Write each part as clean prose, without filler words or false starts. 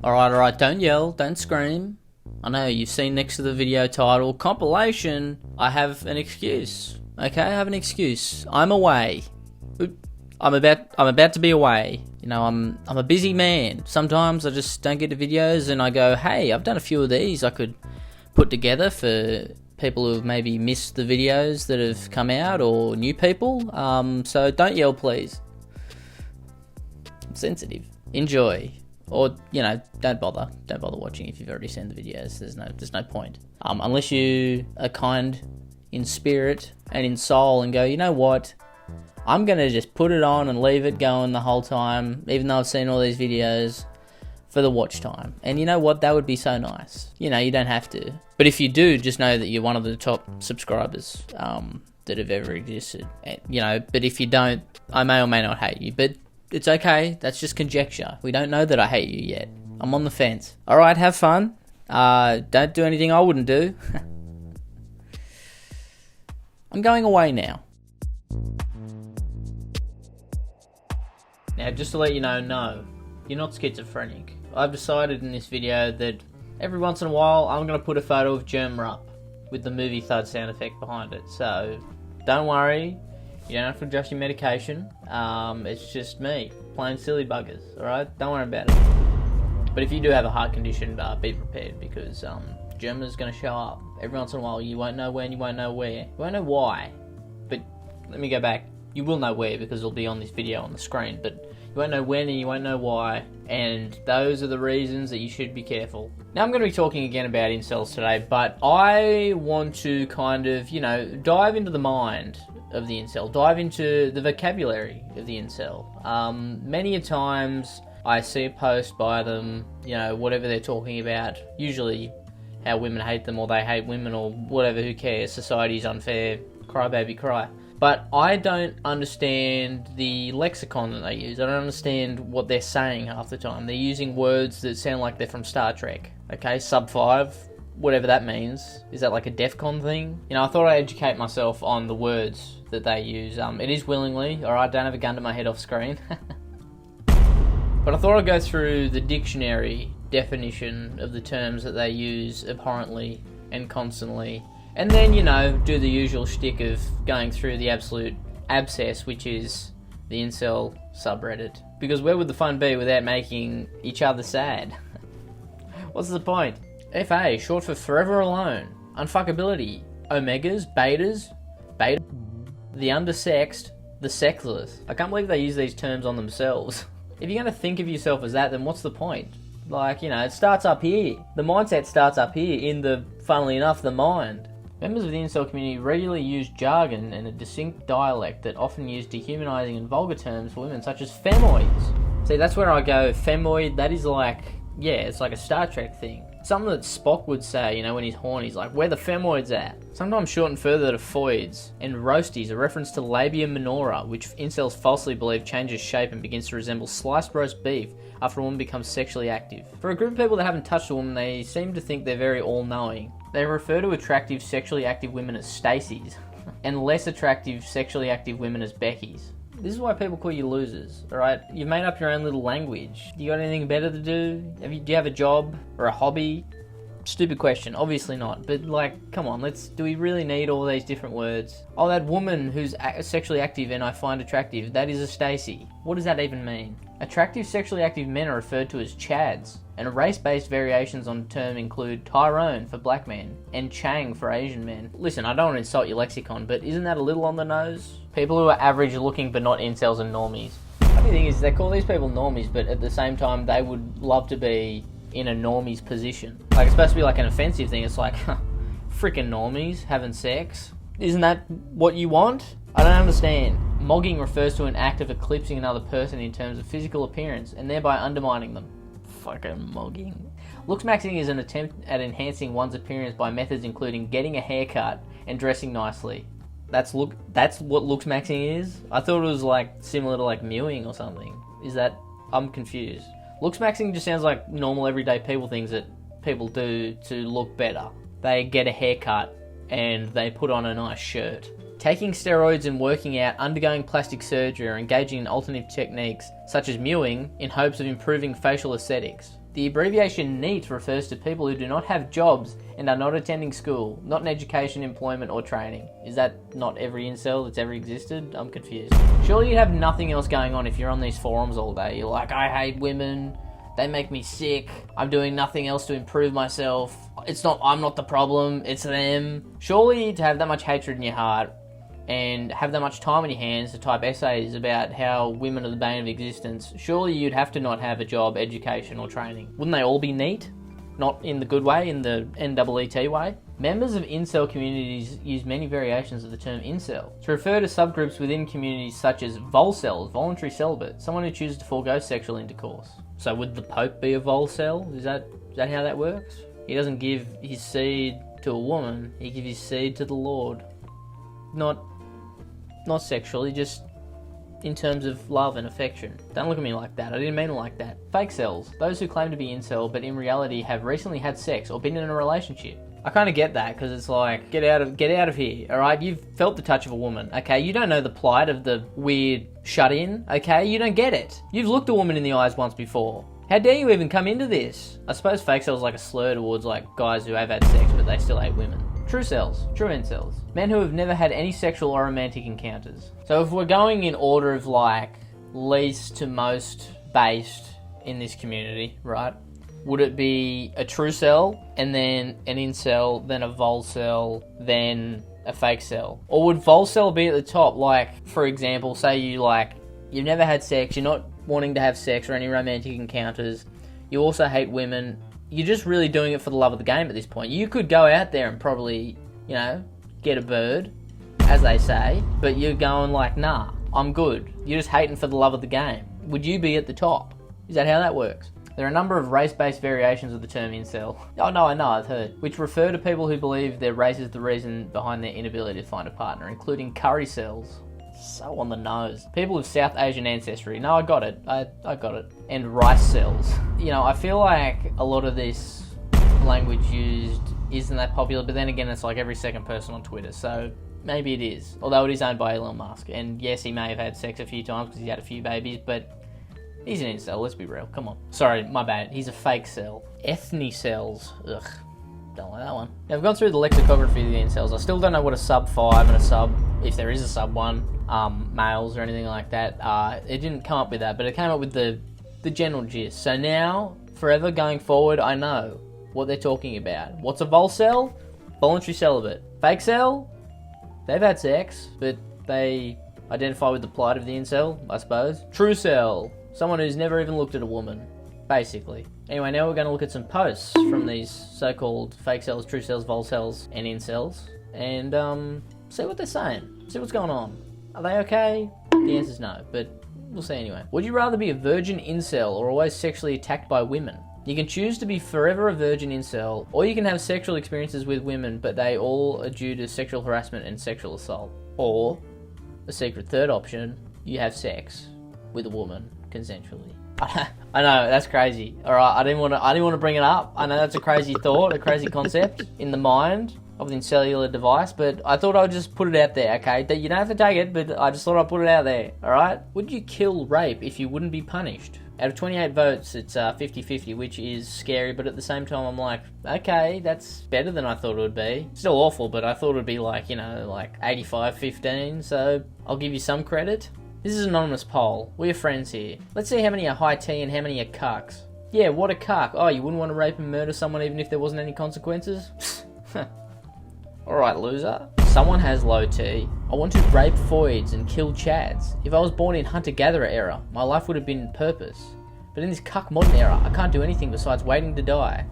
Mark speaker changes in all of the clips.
Speaker 1: Alright, don't yell, don't scream. I know you've seen next to the video title, Compilation. I have an excuse. Okay, I have an excuse. I'm away. I'm about to be away. You know, I'm a busy man. Sometimes I just don't get to videos and I go, hey, I've done a few of these I could put together for people who have maybe missed the videos that have come out, or new people. So don't yell, please. I'm sensitive. Enjoy. Or, you know, don't bother watching if you've already seen the videos. There's no point. Unless you are kind in spirit and in soul and go, you know what? I'm going to just put it on and leave it going the whole time, even though I've seen all these videos, for the watch time. And you know what? That would be so nice. You know, you don't have to. But if you do, just know that you're one of the top subscribers that have ever existed. And, you know, but if you don't, I may or may not hate you. But it's okay. That's just conjecture. We don't know that I hate you yet. I'm on the fence. Alright, have fun. Don't do anything I wouldn't do. I'm going away now. Now, just to let you know, no, you're not schizophrenic. I've decided in this video that every once in a while I'm going to put a photo of Germ Rup with the movie thud sound effect behind it. So, don't worry. You don't have to adjust your medication. It's just me, plain silly buggers, alright? Don't worry about it. But if you do have a heart condition, be prepared, because Germ is going to show up. Every once in a while, you won't know when, you won't know where, you won't know why. But let me go back. You will know where, because it'll be on this video on the screen, but you won't know when and you won't know why, and those are the reasons that you should be careful. Now I'm going to be talking again about incels today, but I want to kind of, you know, dive into the mind of the incel, dive into the vocabulary of the incel. Many a times I see a post by them, you know, whatever they're talking about, usually how women hate them or they hate women or whatever, who cares, society's unfair, cry baby cry. But I don't understand the lexicon that they use. I don't understand what they're saying half the time. They're using words that sound like they're from Star Trek. Okay, sub 5, whatever that means. Is that like a DEFCON thing? You know, I thought I'd educate myself on the words that they use. It is willingly, alright, don't have a gun to my head off screen. But I thought I'd go through the dictionary definition of the terms that they use abhorrently and constantly. And then, you know, do the usual shtick of going through the absolute abscess, which is the incel subreddit. Because where would the fun be without making each other sad? What's the point? FA, short for forever alone. Unfuckability. Omegas, betas, beta, the undersexed, the sexless. I can't believe they use these terms on themselves. If you're going to think of yourself as that, then what's the point? Like, you know, it starts up here. The mindset starts up here in the, funnily enough, the mind. Members of the incel community regularly use jargon and a distinct dialect that often use dehumanizing and vulgar terms for women, such as femoids. See, that's where I go, femoid, that is like, yeah, it's like a Star Trek thing. Something that Spock would say, you know, when he's horny, he's like, where the femoids at? Sometimes shortened further to foids. And roasties, a reference to labia minora, which incels falsely believe changes shape and begins to resemble sliced roast beef after a woman becomes sexually active. For a group of people that haven't touched a woman, they seem to think they're very all-knowing. They refer to attractive, sexually active women as Stacys, and less attractive, sexually active women as Beckys. This is why people call you losers, alright? You've made up your own little language. You got anything better to do? Do you have a job or a hobby? Stupid question, obviously not. But like, come on, do we really need all these different words? Oh, that woman who's sexually active and I find attractive, that is a Stacy. What does that even mean? Attractive sexually active men are referred to as Chads, and race-based variations on the term include Tyrone for black men and Chang for Asian men. Listen, I don't want to insult your lexicon, but isn't that a little on the nose? People who are average looking but not incels and normies. The funny thing is, they call these people normies, but at the same time, they would love to be in a normie's position. Like, it's supposed to be like an offensive thing. It's like, freaking normies having sex. Isn't that what you want? I don't understand. Mogging refers to an act of eclipsing another person in terms of physical appearance and thereby undermining them. Fucking mogging. Looksmaxing is an attempt at enhancing one's appearance by methods including getting a haircut and dressing nicely. That's what looksmaxing is? I thought it was like similar to like mewing or something. Is that... I'm confused. Looksmaxing just sounds like normal everyday people things that people do to look better. They get a haircut and they put on a nice shirt. Taking steroids and working out, undergoing plastic surgery or engaging in alternative techniques such as mewing in hopes of improving facial aesthetics. The abbreviation NEET refers to people who do not have jobs and are not attending school, not in education, employment, or training. Is that not every incel that's ever existed? I'm confused. Surely you have nothing else going on if you're on these forums all day. You're like, I hate women, they make me sick, I'm doing nothing else to improve myself. I'm not the problem, it's them. Surely to have that much hatred in your heart and have that much time on your hands to type essays about how women are the bane of existence, surely you'd have to not have a job, education, or training. Wouldn't they all be neat? Not in the good way, in the NEET way? Members of incel communities use many variations of the term incel to refer to subgroups within communities such as volcels, voluntary celibate, someone who chooses to forego sexual intercourse. So would the Pope be a volcel? Is that how that works? He doesn't give his seed to a woman, he gives his seed to the Lord. Not sexually, just in terms of love and affection. Don't look at me like that, I didn't mean it like that. Fake cells, those who claim to be incel but in reality have recently had sex or been in a relationship. I kind of get that, because it's like, get out of here, alright? You've felt the touch of a woman, okay? You don't know the plight of the weird shut-in, okay? You don't get it. You've looked a woman in the eyes once before. How dare you even come into this? I suppose fake cells like a slur towards like guys who have had sex but they still hate women. True cells, true incels. Men who have never had any sexual or romantic encounters. So if we're going in order of like least to most based in this community, right? Would it be a true cell, and then an incel, then a volcel, then a fake cell? Or would volcel be at the top? Like, for example, say you've never had sex, you're not wanting to have sex or any romantic encounters, you also hate women, you're just really doing it for the love of the game at this point. You could go out there and probably, get a bird, as they say, but you're going like, nah, I'm good. You're just hating for the love of the game. Would you be at the top? Is that how that works? There are a number of race-based variations of the term incel. Oh no, I know, I've heard. Which refer to people who believe their race is the reason behind their inability to find a partner, including curry cells. So on the nose. People of South Asian ancestry. No, I got it. I got it. And rice cells. I feel like a lot of this language used isn't that popular, but then again, it's like every second person on Twitter, so maybe it is. Although it is owned by Elon Musk, and yes, he may have had sex a few times because he had a few babies, but he's an incel, let's be real, come on. Sorry, my bad, he's a fake cell. Ethnicels, ugh, don't like that one. Now, I've gone through the lexicography of the incels. I still don't know what a sub 5 and a sub, if there is a sub 1, males or anything like that. It didn't come up with that, but it came up with the general gist. So now, forever going forward, I know what they're talking about. What's a volcel? Voluntary celibate. Fake cell? They've had sex, but they identify with the plight of the incel, I suppose. True cell. Someone who's never even looked at a woman, basically. Anyway, now we're going to look at some posts from these so-called fake cells, true cells, volcels, and incels, and see what they're saying. See what's going on. Are they okay? The answer's no, but we'll see anyway. Would you rather be a virgin incel or always sexually attacked by women? You can choose to be forever a virgin incel, or you can have sexual experiences with women, but they all are due to sexual harassment and sexual assault. Or, a secret third option, you have sex with a woman consensually. I know, that's crazy. Alright, I didn't want to bring it up. I know that's a crazy thought, a crazy concept in the mind of the cellular device, but I thought I would just put it out there, okay? That you don't have to take it, but I just thought I'd put it out there, alright? Would you kill rape if you wouldn't be punished? Out of 28 votes, it's 50-50, which is scary, but at the same time, I'm like, okay, that's better than I thought it would be. Still awful, but I thought it would be like, like 85-15, so I'll give you some credit. This is an anonymous poll. We're friends here. Let's see how many are high T and how many are cucks. Yeah, what a cuck. Oh, you wouldn't want to rape and murder someone even if there wasn't any consequences? Alright, loser. Someone has low T. I want to rape foids and kill chads. If I was born in hunter-gatherer era, my life would have been purpose. But in this cuck modern era, I can't do anything besides waiting to die.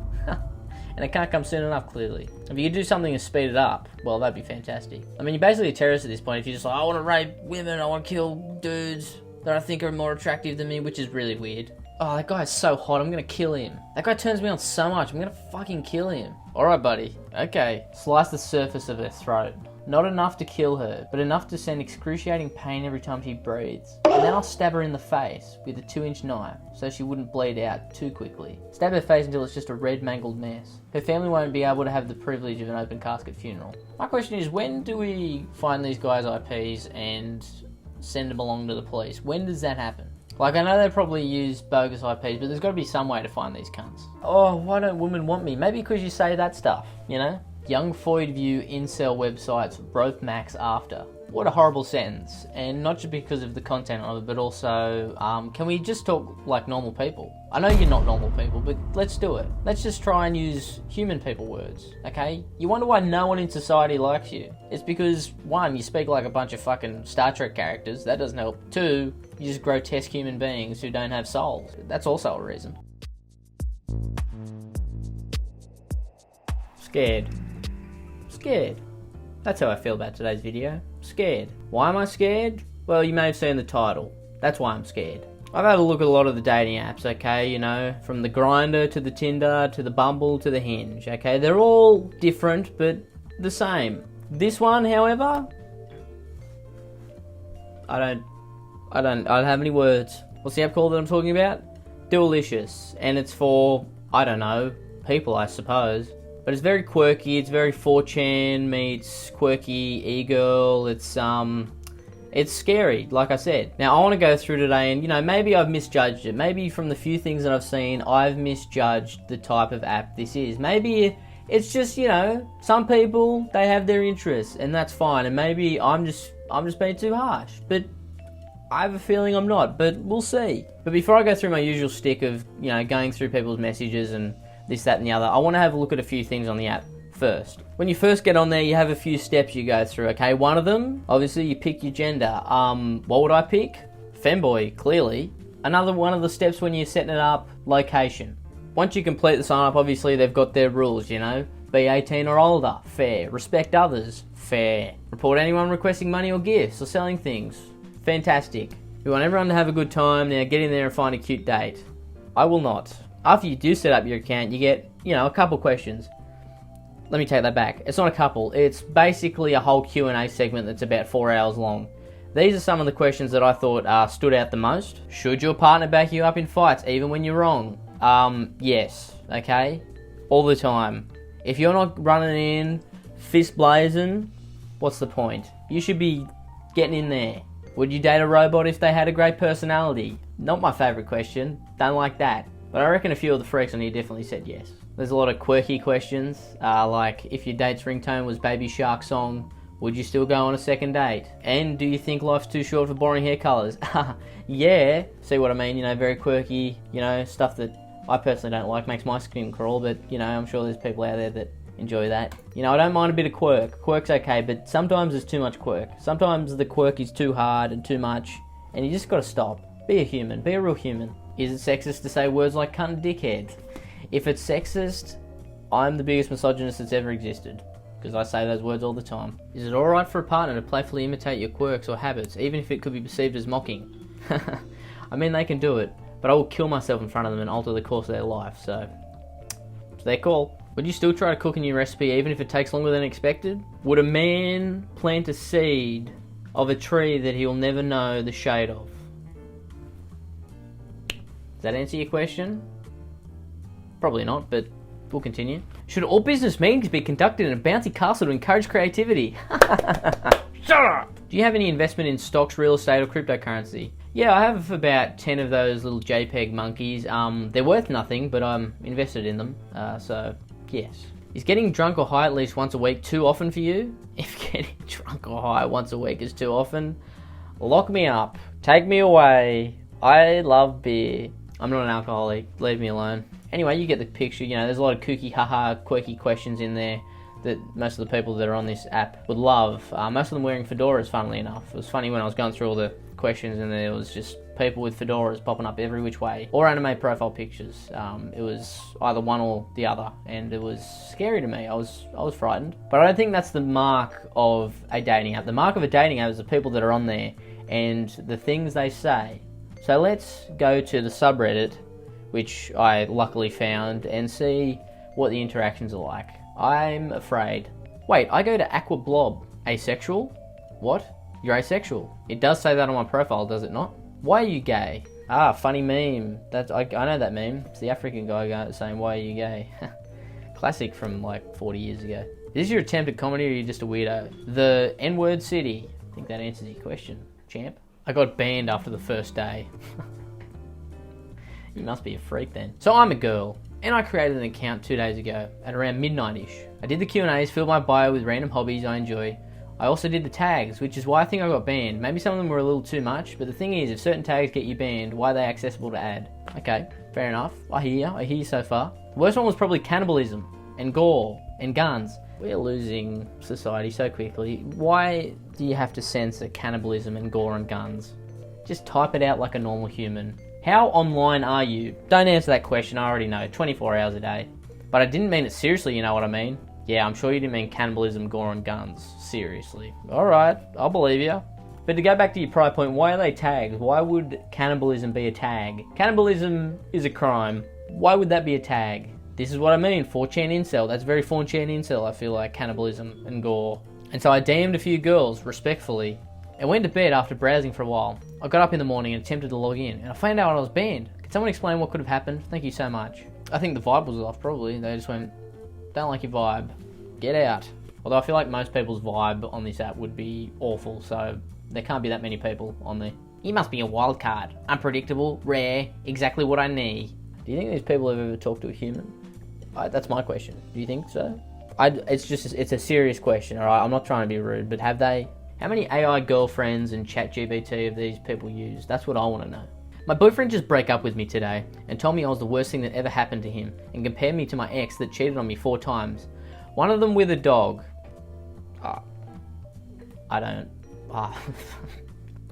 Speaker 1: And it can't come soon enough, clearly. If you could do something to speed it up, well, that'd be fantastic. I mean, you're basically a terrorist at this point if you're just like, I want to rape women, I want to kill dudes that I think are more attractive than me, which is really weird. Oh, that guy is so hot, I'm gonna kill him. That guy turns me on so much, I'm gonna fucking kill him. Alright, buddy. Okay. Slice the surface of her throat. Not enough to kill her, but enough to send excruciating pain every time she breathes. And then I'll stab her in the face with a 2-inch knife so she wouldn't bleed out too quickly. Stab her face until it's just a red mangled mess. Her family won't be able to have the privilege of an open casket funeral. My question is, when do we find these guys' IPs and send them along to the police? When does that happen? Like, I know they probably use bogus IPs, but there's got to be some way to find these cunts. Oh, why don't women want me? Maybe because you say that stuff, you know? Young Freud view incel websites broke max after. What a horrible sentence. And not just because of the content of it, but also, can we just talk like normal people? I know you're not normal people, but let's do it. Let's just try and use human people words, okay? You wonder why no one in society likes you. It's because, one, you speak like a bunch of fucking Star Trek characters. That doesn't help. Two, you're just grotesque human beings who don't have souls. That's also a reason. Scared. Scared. That's how I feel about today's video. Scared. Why am I scared? Well, you may have seen the title. That's why I'm scared. I've had a look at a lot of the dating apps, okay, you know, from the Grindr to the Tinder to the Bumble to the Hinge, okay? They're all different, but the same. This one, however, I don't have any words. What's the app called that I'm talking about? Dualicious. And it's for, I don't know, people, I suppose. But it's very quirky, it's very 4chan meets quirky e-girl, it's scary, like I said. Now, I want to go through today and, you know, maybe I've misjudged it. Maybe from the few things that I've seen, I've misjudged the type of app this is. Maybe it's just, you know, some people, they have their interests, and that's fine. And maybe I'm just being too harsh. But I have a feeling I'm not, but we'll see. But before I go through my usual stick of, you know, going through people's messages and this, that, and the other, I want to have a look at a few things on the app first. When you first get on there, you have a few steps you go through, okay? One of them, obviously, you pick your gender. What would I pick? Femboy, clearly. Another one of the steps when you're setting it up, location. Once you complete the sign up, obviously, they've got their rules, you know? Be 18 or older, fair. Respect others, fair. Report anyone requesting money or gifts or selling things, fantastic. We want everyone to have a good time. Now get in there and find a cute date. I will not. After you do set up your account, you get, you know, a couple questions. Let me take that back. It's not a couple. It's basically a whole Q&A segment that's about 4 hours long. These are some of the questions that I thought stood out the most. Should your partner back you up in fights, even when you're wrong? Yes. Okay? All the time. If you're not running in, fist blazing, what's the point? You should be getting in there. Would you date a robot if they had a great personality? Not my favourite question. Don't like that. But I reckon a few of the freaks on here definitely said yes. There's a lot of quirky questions, like if your date's ringtone was Baby Shark song, would you still go on a second date? And do you think life's too short for boring hair colours? Yeah, see what I mean? You know, very quirky, you know, stuff that I personally don't like, makes my skin crawl, but, you know, I'm sure there's people out there that enjoy that. You know, I don't mind a bit of quirk. Quirk's okay, but sometimes there's too much quirk. Sometimes the quirk is too hard and too much, and you just gotta stop. Be a human. Be a real human. Is it sexist to say words like cunt and dickhead? If it's sexist, I'm the biggest misogynist that's ever existed, because I say those words all the time. Is it alright for a partner to playfully imitate your quirks or habits, even if it could be perceived as mocking? I mean, they can do it, but I will kill myself in front of them and alter the course of their life, so it's their call. Would you still try to cook a new recipe even if it takes longer than expected? Would a man plant a seed of a tree that he'll never know the shade of? Does that answer your question? Probably not, but we'll continue. Should all business meetings be conducted in a bouncy castle to encourage creativity? Shut up! Do you have any investment in stocks, real estate, or cryptocurrency? Yeah, I have about 10 of those little JPEG monkeys. They're worth nothing, but I'm invested in them, so yes. Is getting drunk or high at least once a week too often for you? If getting drunk or high once a week is too often, lock me up. Take me away. I love beer. I'm not an alcoholic. Leave me alone. Anyway, you get the picture. You know, there's a lot of kooky, haha, quirky questions in there that most of the people that are on this app would love. Most of them wearing fedoras, funnily enough. It was funny when I was going through all the questions and there was just people with fedoras popping up every which way. Or anime profile pictures. It was either one or the other, and it was scary to me. I was frightened. But I don't think that's the mark of a dating app. The mark of a dating app is the people that are on there and the things they say. So let's go to the subreddit, which I luckily found, and see what the interactions are like. I'm afraid. Wait, I go to Aqua Blob. Asexual? What? You're asexual. It does say that on my profile, does it not? Why are you gay? Ah, funny meme. I know that meme. It's the African guy saying, why are you gay? Classic from like 40 years ago. Is this your attempt at comedy or are you just a weirdo? The N-word city. I think that answers your question, champ. I got banned after the first day. You must be a freak then. So I'm a girl, and I created an account 2 days ago at around midnight-ish. I did the Q&As, filled my bio with random hobbies I enjoy. I also did the tags, which is why I think I got banned. Maybe some of them were a little too much, but the thing is, if certain tags get you banned, why are they accessible to add? Okay, fair enough. I hear you so far. The worst one was probably cannibalism, and gore, and guns. We're losing society so quickly. Why do you have to censor cannibalism and gore and guns? Just type it out like a normal human. How online are you? Don't answer that question, I already know. 24 hours a day. But I didn't mean it seriously, you know what I mean? Yeah, I'm sure you didn't mean cannibalism, gore and guns. Seriously. Alright, I'll believe you. But to go back to your prior point, why are they tagged? Why would cannibalism be a tag? Cannibalism is a crime. Why would that be a tag? This is what I mean, 4chan incel. That's very 4chan incel, I feel like, cannibalism and gore. And so I DM'd a few girls, respectfully, and went to bed after browsing for a while. I got up in the morning and attempted to log in, and I found out I was banned. Can someone explain what could have happened? Thank you so much. I think the vibe was off, probably. They just went, don't like your vibe. Get out. Although I feel like most people's vibe on this app would be awful, so there can't be that many people on there. You must be a wild card. Unpredictable, rare, exactly what I need. Do you think these people have ever talked to a human? That's my question. Do you think so? It's a serious question, alright? I'm not trying to be rude, but have they? How many AI girlfriends and ChatGPT have these people used? That's what I want to know. My boyfriend just broke up with me today and told me I was the worst thing that ever happened to him and compared me to my ex that cheated on me 4 times. One of them with a dog. I don't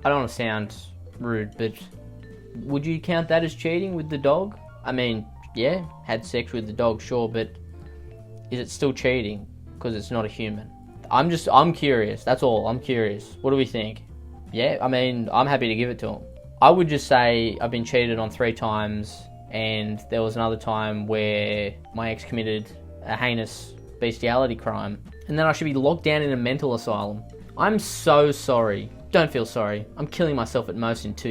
Speaker 1: want to sound rude, but would you count that as cheating with the dog? I mean, yeah, had sex with the dog, sure, but is it still cheating because it's not a human? I'm curious, that's all, I'm curious. What do we think? Yeah, I mean, I'm happy to give it to him. I would just say I've been cheated on 3 times, and there was another time where my ex committed a heinous bestiality crime, and then I should be locked down in a mental asylum. I'm so sorry. Don't feel sorry. I'm killing myself at most in 2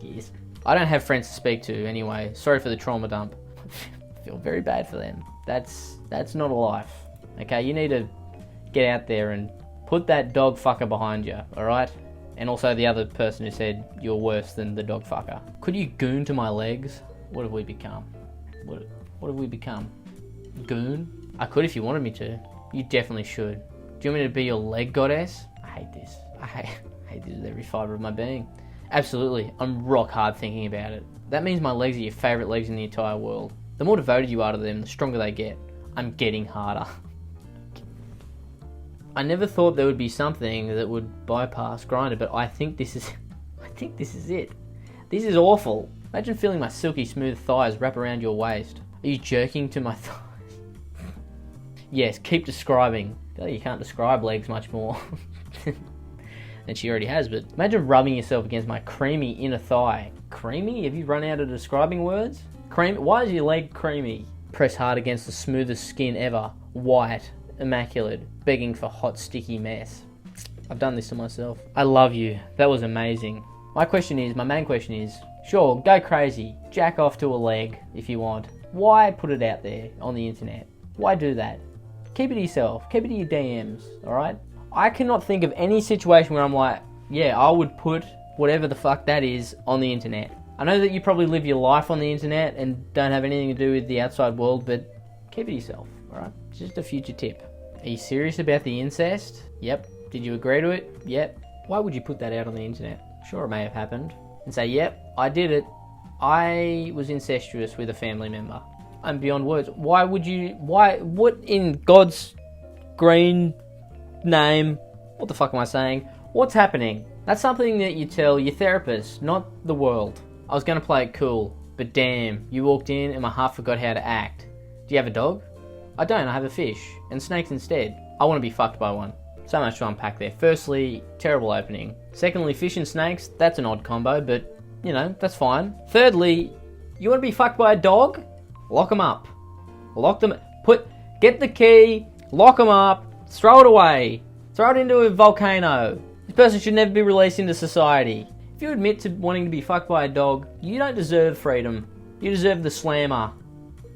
Speaker 1: years. I don't have friends to speak to anyway. Sorry for the trauma dump. I feel very bad for them. That's not a life. Okay, you need to get out there and put that dog fucker behind you, alright? And also the other person who said you're worse than the dog fucker. Could you goon to my legs? What have we become? What have we become? Goon? I could if you wanted me to. You definitely should. Do you want me to be your leg goddess? I hate this. I hate this with every fibre of my being. Absolutely. I'm rock hard thinking about it. That means my legs are your favourite legs in the entire world. The more devoted you are to them, the stronger they get. I'm getting harder. I never thought there would be something that would bypass Grindr, but I think this is it. This is awful. Imagine feeling my silky smooth thighs wrap around your waist. Are you jerking to my thighs? Yes, keep describing. You can't describe legs much more than she already has, but imagine rubbing yourself against my creamy inner thigh. Creamy? Have you run out of describing words? Cream? Why is your leg creamy? Press hard against the smoothest skin ever. White. Immaculate, begging for hot sticky mess. I've done this to myself. I love you. That was amazing. My main question is, sure, go crazy. Jack off to a leg if you want. Why put it out there on the internet? Why do that? Keep it to yourself. Keep it to your DMs, alright? I cannot think of any situation where I'm like, yeah, I would put whatever the fuck that is on the internet. I know that you probably live your life on the internet and don't have anything to do with the outside world, but keep it to yourself. Alright, just a future tip. Are you serious about the incest? Yep. Did you agree to it? Yep. Why would you put that out on the internet? Sure, it may have happened. And say, yep, I did it. I was incestuous with a family member. I'm beyond words. What in God's green name? What the fuck am I saying? What's happening? That's something that you tell your therapist, not the world. I was going to play it cool, but damn, you walked in and my heart forgot how to act. Do you have a dog? I don't, I have a fish, and snakes instead. I want to be fucked by one. So much to unpack there. Firstly, terrible opening. Secondly, fish and snakes, that's an odd combo, but, you know, that's fine. Thirdly, you want to be fucked by a dog? Lock them up. Get the key, lock them up, throw it away. Throw it into a volcano. This person should never be released into society. If you admit to wanting to be fucked by a dog, you don't deserve freedom. You deserve the slammer.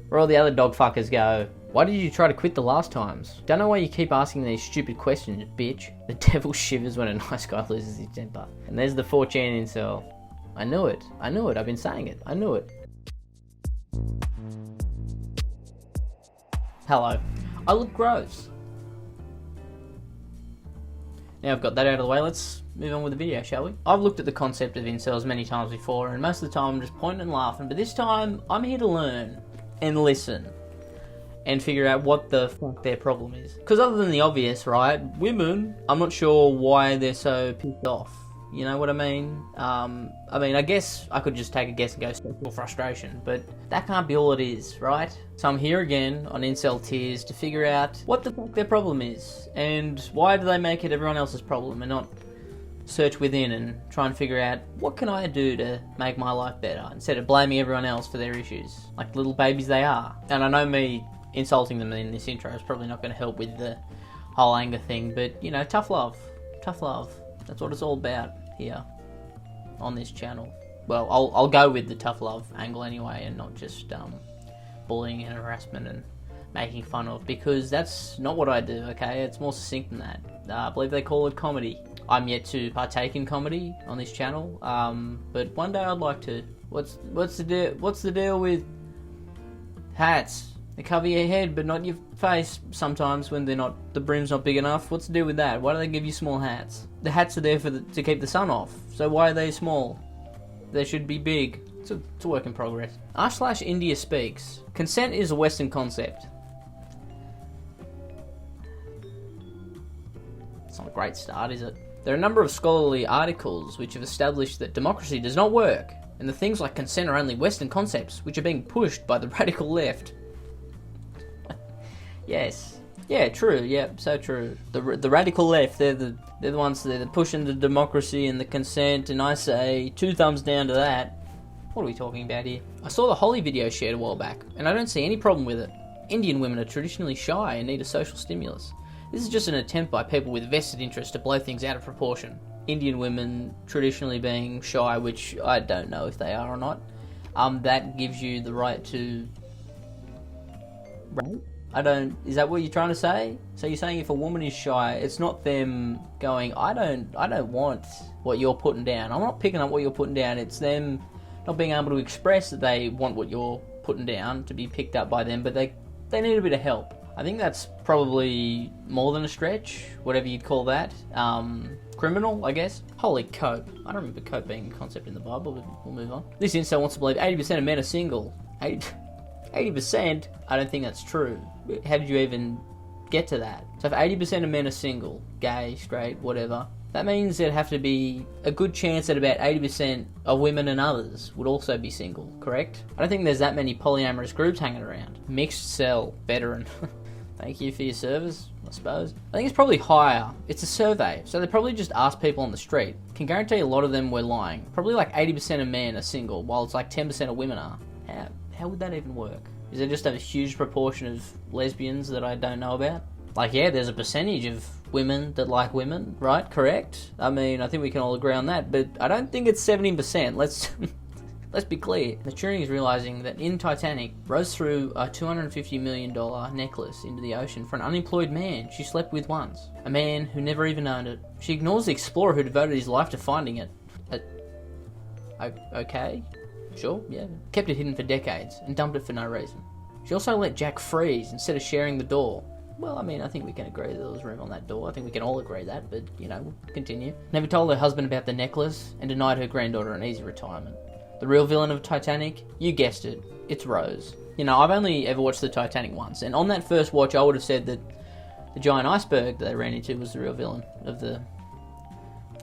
Speaker 1: Where all the other dog fuckers go. Why did you try to quit the last times? Don't know why you keep asking these stupid questions, bitch. The devil shivers when a nice guy loses his temper. And there's the 4chan incel. I knew it. I've been saying it. I knew it. Hello. I look gross. Now I've got that out of the way, let's move on with the video, shall we? I've looked at the concept of incels many times before, and most of the time I'm just pointing and laughing, but this time I'm here to learn and listen and figure out what the fuck their problem is. Because other than the obvious, right, women, I'm not sure why they're so pissed off. You know what I mean? I guess I could just take a guess and go sexual frustration, but that can't be all it is, right? So I'm here again on Incel Tears to figure out what the fuck their problem is, and why do they make it everyone else's problem and not search within and try and figure out what can I do to make my life better instead of blaming everyone else for their issues, like little babies they are. And I know me insulting them in this intro is probably not going to help with the whole anger thing, but you know, tough love. Tough love. That's what it's all about here on this channel. Well, I'll go with the tough love angle anyway, and not just bullying and harassment and making fun of, because that's not what I do, okay? It's more succinct than that. I believe they call it comedy. I'm yet to partake in comedy on this channel, but one day I'd like to. What's the deal with hats? They cover your head but not your face sometimes when the brim's not big enough. What's the deal with that? Why do they give you small hats? The hats are there to keep the sun off, so why are they small? They should be big. It's a work in progress. r/India speaks. Consent is a Western concept. It's not a great start, is it? There are a number of scholarly articles which have established that democracy does not work, and the things like consent are only Western concepts which are being pushed by the radical left. Yes. Yeah, true. Yeah, so true. The radical left, they're the ones that are pushing the democracy and the consent, and I say 2 thumbs down to that. What are we talking about here? I saw the Holly video shared a while back, and I don't see any problem with it. Indian women are traditionally shy and need a social stimulus. This is just an attempt by people with vested interest to blow things out of proportion. Indian women traditionally being shy, which I don't know if they are or not. That gives you the right to rape? Is that what you're trying to say? So you're saying if a woman is shy, it's not them going, I don't want what you're putting down. I'm not picking up what you're putting down. It's them not being able to express that they want what you're putting down to be picked up by them, but they need a bit of help. I think that's probably more than a stretch, whatever you'd call that. Criminal, I guess. Holy cope. I don't remember cope being a concept in the Bible, but we'll move on. This incel wants to believe 80% of men are single. 80%? I don't think that's true. How did you even get to that? So if 80% of men are single, gay, straight, whatever, that means there'd have to be a good chance that about 80% of women and others would also be single, correct? I don't think there's that many polyamorous groups hanging around. Mixed cell, veteran. Thank you for your service, I suppose. I think it's probably higher. It's a survey, so they probably just asked people on the street. Can guarantee a lot of them were lying. Probably like 80% of men are single, while it's like 10% of women are. How would that even work? Is there just a huge proportion of lesbians that I don't know about? Like, yeah, there's a percentage of women that like women, right? Correct? I mean, I think we can all agree on that, but I don't think it's 70%. Let's be clear. The Turing is realizing that in Titanic, Rose threw a $250 million necklace into the ocean for an unemployed man she slept with once. A man who never even owned it. She ignores the explorer who devoted his life to finding it. Okay? Sure, yeah. Kept it hidden for decades and dumped it for no reason. She also let Jack freeze instead of sharing the door. Well, I mean, I think we can agree that there was room on that door. I think we can all agree that, but, you know, we'll continue. Never told her husband about the necklace and denied her granddaughter an easy retirement. The real villain of Titanic? You guessed it. It's Rose. You know, I've only ever watched the Titanic once, and on that first watch I would have said that the giant iceberg that they ran into was the real villain of the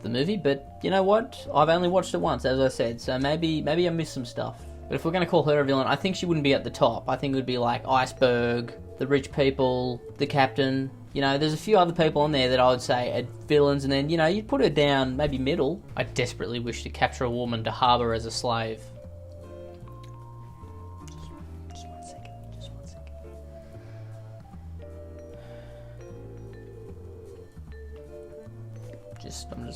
Speaker 1: movie, but you know what? I've only watched it once, as I said, so maybe I missed some stuff. But if we're going to call her a villain, I think she wouldn't be at the top. I think it would be like Iceberg, the rich people, the captain. You know, there's a few other people on there that I would say are villains, and then, you know, you'd put her down maybe middle. I desperately wish to capture a woman to harbour as a slave. Just one second. I'm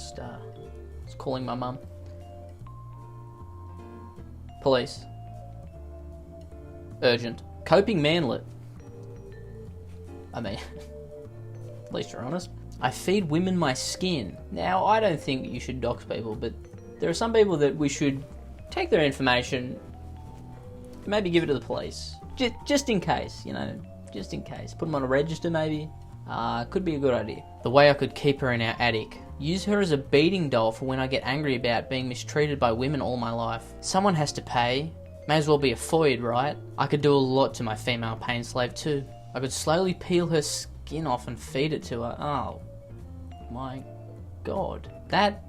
Speaker 1: just calling my mum. Police. Urgent. Coping manlet. I mean, at least you're honest. I feed women my skin. Now, I don't think you should dox people, but there are some people that we should take their information maybe give it to the police. Just in case, you know, just in case. Put them on a register maybe. Could be a good idea. The way I could keep her in our attic. Use her as a beating doll for when I get angry about being mistreated by women all my life. Someone has to pay. May as well be a foid, right? I could do a lot to my female pain slave too. I could slowly peel her skin off and feed it to her. Oh my god. That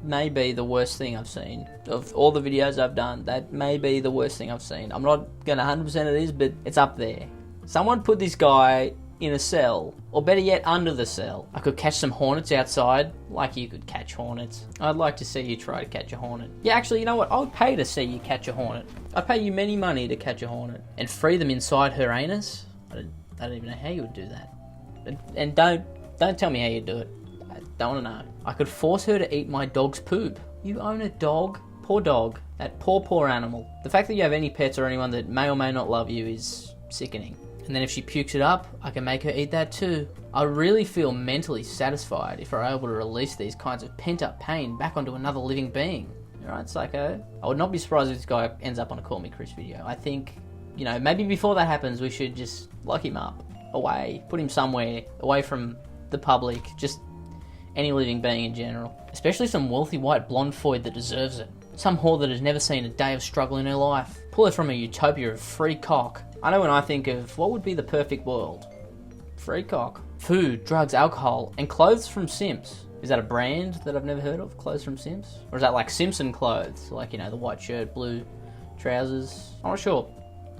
Speaker 1: may be the worst thing I've seen. Of all the videos I've done, that may be the worst thing I've seen. I'm not going to 100% it is, but it's up there. Someone put this guy in a cell, or better yet, under the cell. I could catch some hornets outside, like you could catch hornets. I'd like to see you try to catch a hornet. Yeah, actually, you know what? I would pay to see you catch a hornet. I'd pay you many money to catch a hornet. And free them inside her anus? I don't even know how you would do that. And don't tell me how you do it. I don't want to know. I could force her to eat my dog's poop. You own a dog? Poor dog. That poor animal. The fact that you have any pets or anyone that may or may not love you is sickening. And then if she pukes it up, I can make her eat that too. I really feel mentally satisfied if we're able to release these kinds of pent-up pain back onto another living being. Alright, psycho? I would not be surprised if this guy ends up on a Call Me Chris video. I think, you know, maybe before that happens, we should just lock him up. Away. Put him somewhere. Away from the public. Just any living being in general. Especially some wealthy white blonde foid that deserves it. Some whore that has never seen a day of struggle in her life. Pull her from a utopia of free cock. I know when I think of what would be the perfect world. Free cock. Food, drugs, alcohol, and clothes from Simps. Is that a brand that I've never heard of? Clothes from Simps? Or is that like Simpson clothes? Like, you know, the white shirt, blue trousers? I'm not sure.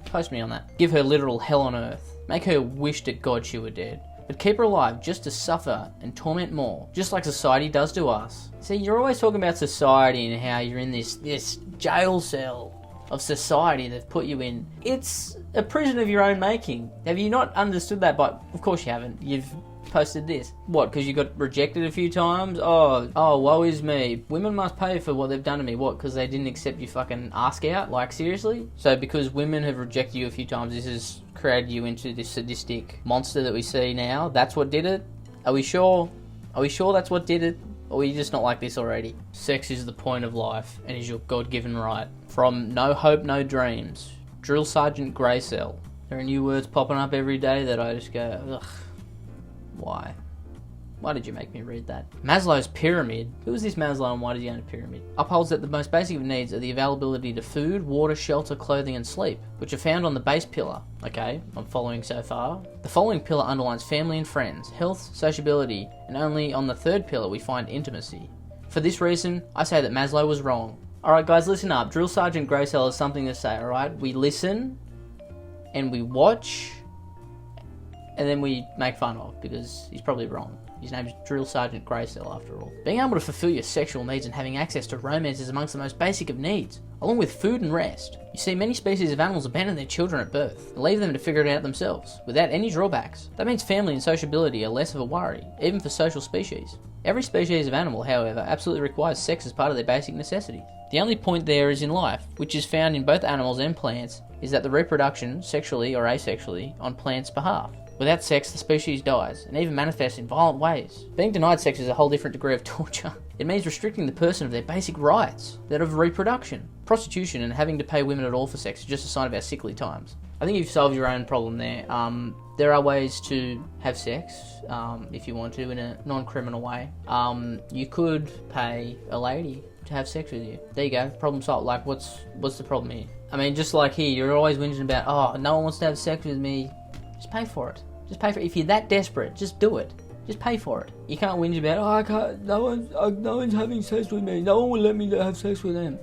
Speaker 1: Post me on that. Give her literal hell on earth. Make her wish to God she were dead. But keep her alive just to suffer and torment more. Just like society does to us. See, you're always talking about society and how you're in this jail cell of society they've put you in. It's a prison of your own making. Have you not understood that? But of course you haven't. You've posted this. What, because you got rejected a few times? Oh, woe is me. Women must pay for what they've done to me. What, because they didn't accept your fucking ask out? Like, seriously? So because women have rejected you a few times, this has created you into this sadistic monster that we see now? That's what did it? Are we sure? Are we sure that's what did it? Or are you just not like this already? Sex is the point of life and is your God-given right. From No Hope, No Dreams. Drill Sergeant Greycell. There are new words popping up every day that I just go, ugh. Why? Why did you make me read that? Maslow's pyramid. Who is this Maslow and why does he own a pyramid? Upholds that the most basic of needs are the availability to food, water, shelter, clothing and sleep, which are found on the base pillar. Okay, I'm following so far. The following pillar underlines family and friends, health, sociability, and only on the third pillar we find intimacy. For this reason, I say that Maslow was wrong. Alright guys, listen up. Drill Sergeant Greycell has something to say, alright? We listen, and we watch, and then we make fun of, because he's probably wrong. His name is Drill Sergeant Greycell, after all. Being able to fulfill your sexual needs and having access to romance is amongst the most basic of needs, along with food and rest. You see, many species of animals abandon their children at birth and leave them to figure it out themselves, without any drawbacks. That means family and sociability are less of a worry, even for social species. Every species of animal, however, absolutely requires sex as part of their basic necessities. The only point there is in life, which is found in both animals and plants, is that the reproduction, sexually or asexually, on plants' behalf. Without sex, the species dies, and even manifests in violent ways. Being denied sex is a whole different degree of torture. It means restricting the person of their basic rights, that of reproduction. Prostitution and having to pay women at all for sex is just a sign of our sickly times. I think you've solved your own problem there. There are ways to have sex, if you want to, in a non-criminal way. You could pay a lady to have sex with you. There you go, problem solved. Like, what's the problem here? I mean, just like here, you're always whinging about, oh, no one wants to have sex with me. Just pay for it. Just pay for it. If you're that desperate, just do it. Just pay for it. You can't whinge about, oh, I can't, no one's having sex with me. No one will let me have sex with them.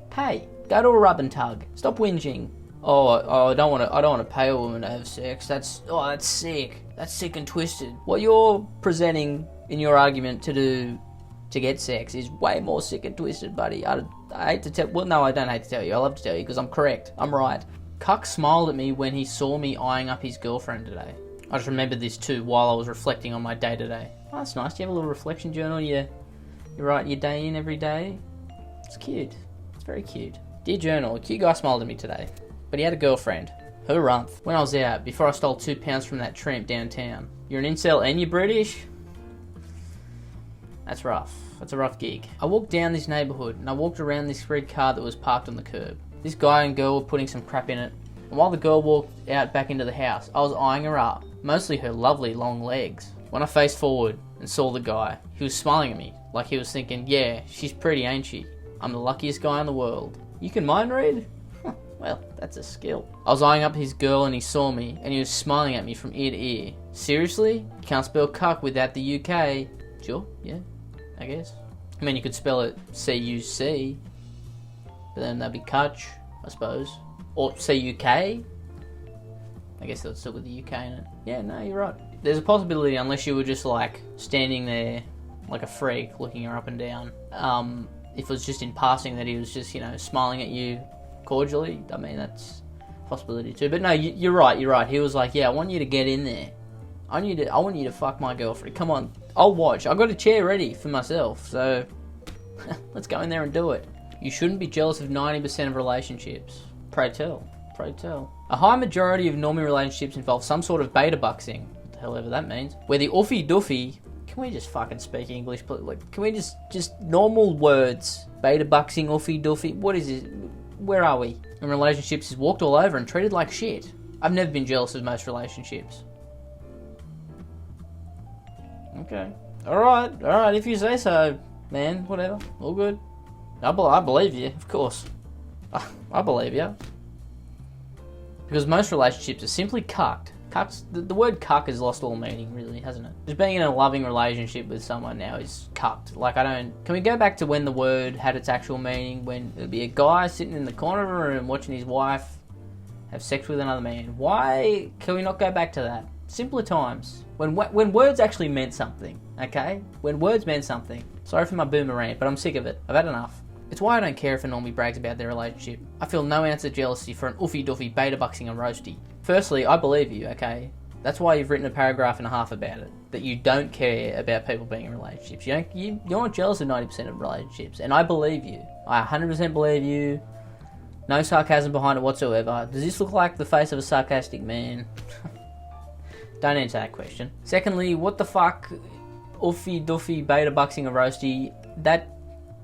Speaker 1: Pay. Go to a rub and tug. Stop whinging. Oh, I don't want to pay a woman to have sex. That's sick. That's sick and twisted. What you're presenting in your argument to do to get sex is way more sick and twisted, buddy. I hate to tell. Well, no, I don't hate to tell you. I love to tell you because I'm correct. I'm right. Cuck smiled at me when he saw me eyeing up his girlfriend today. I just remembered this too while I was reflecting on my day today. Oh, that's nice. Do you have a little reflection journal? You write your day in every day? It's cute. It's very cute. Dear journal, a cute guy smiled at me today, but he had a girlfriend. Her rumph. When I was out, before I stole £2 from that tramp downtown. You're an incel and you're British? That's rough. That's a rough gig. I walked down this neighbourhood and I walked around this red car that was parked on the curb. This guy and girl were putting some crap in it. And while the girl walked out back into the house, I was eyeing her up, mostly her lovely long legs. When I faced forward and saw the guy, he was smiling at me, like he was thinking, yeah, she's pretty, ain't she? I'm the luckiest guy in the world. You can mind read? Well, that's a skill. I was eyeing up his girl and he saw me, and he was smiling at me from ear to ear. Seriously? You can't spell cuck without the UK. Sure, yeah, I guess. I mean, you could spell it C-U-C, but then that'd be Kutch, I suppose. Or C-U-K? I guess that's still with the UK in it. Yeah, no, you're right. There's a possibility, unless you were just like standing there like a freak, looking her up and down. If it was just in passing that he was just, you know, smiling at you cordially, I mean, that's a possibility too. But no, you're right. He was like, yeah, I want you to get in there. I want you to fuck my girlfriend. Come on, I'll watch. I got a chair ready for myself, so let's go in there and do it. You shouldn't be jealous of 90% of relationships. Pray tell. A high majority of normal relationships involve some sort of beta buxing, what the hell ever that means, where the oofy doofy. Can we just fucking speak English, please? Like, can we just normal words? Beta buxing, oofy doofy. What is it? Where are we? In relationships is walked all over and treated like shit. I've never been jealous of most relationships. Okay. Alright, if you say so, man, whatever. All good. I believe you, of course. I believe you. Because most relationships are simply cucked. The word cuck has lost all meaning, really, hasn't it? Just being in a loving relationship with someone now is cucked. Like, can we go back to when the word had its actual meaning? When it'd be a guy sitting in the corner of a room watching his wife have sex with another man. Why can we not go back to that? Simpler times. When words actually meant something, okay? When words meant something. Sorry for my boomer rant, but I'm sick of it. I've had enough. It's why I don't care if a normie brags about their relationship. I feel no ounce of jealousy for an oofy doofy beta buxing and roasty. Firstly, I believe you, okay? That's why you've written a paragraph and a half about it. That you don't care about people being in relationships. You're not jealous of 90% of relationships. And I believe you. I 100% believe you. No sarcasm behind it whatsoever. Does this look like the face of a sarcastic man? Don't answer that question. Secondly, what the fuck? Oofy doofy beta buxing and roasty. That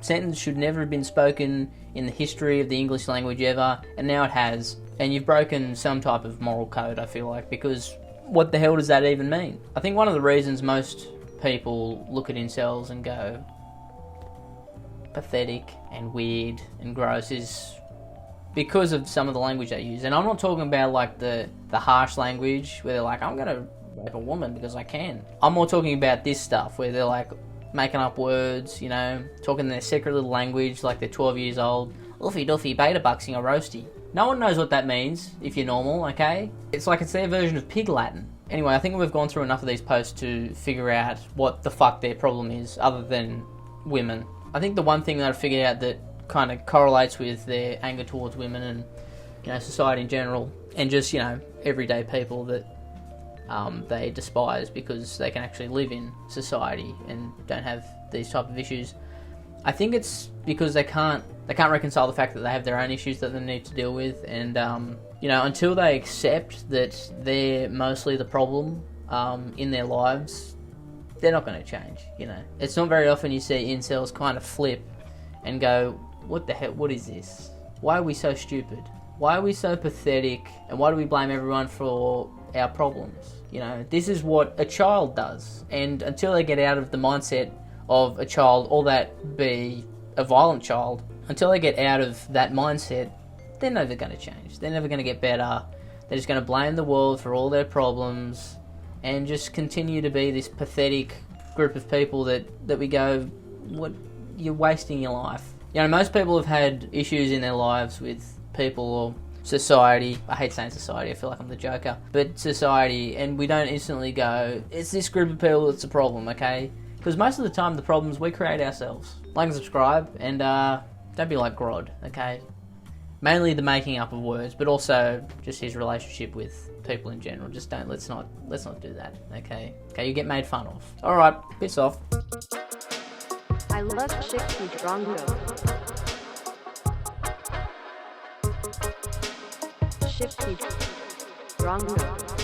Speaker 1: sentence should never have been spoken in the history of the English language ever, and now it has. And you've broken some type of moral code, I feel like, because what the hell does that even mean? I think one of the reasons most people look at incels and go pathetic and weird and gross is because of some of the language they use. And I'm not talking about like the harsh language where they're like, I'm gonna rape a woman because I can. I'm more talking about this stuff where they're like making up words, you know, talking their secret little language like they're 12 years old. Oofy doofy beta buxing or roasty. No one knows what that means if you're normal, okay? It's like it's their version of pig Latin. Anyway, I think we've gone through enough of these posts to figure out what the fuck their problem is other than women. I think the one thing that I figured out that kind of correlates with their anger towards women and, you know, society in general, and just, you know, everyday people that they despise because they can actually live in society and don't have these type of issues. I think it's because they can't reconcile the fact that they have their own issues that they need to deal with, and you know, until they accept that they're mostly the problem in their lives, they're not going to change. You know, it's not very often you see incels kind of flip and go, "What the hell? What is this? Why are we so stupid? Why are we so pathetic? And why do we blame everyone for our problems?" You know, this is what a child does, and until they get out of the mindset of a child, or that be a violent child, until they get out of that mindset, they're never going to change. They're never going to get better. They're just going to blame the world for all their problems and just continue to be this pathetic group of people that we go, what, you're wasting your life. You know, most people have had issues in their lives with people or society. I hate saying society, I feel like I'm the Joker. But society, and we don't instantly go, it's this group of people that's the problem, okay? Because most of the time, the problems we create ourselves. Like and subscribe, and don't be like Grod, okay? Mainly the making up of words, but also just his relationship with people in general. Just don't, let's not do that, okay? Okay, you get made fun of. Alright, piss off.
Speaker 2: I love Shifty Drongo. Shifty Drongo.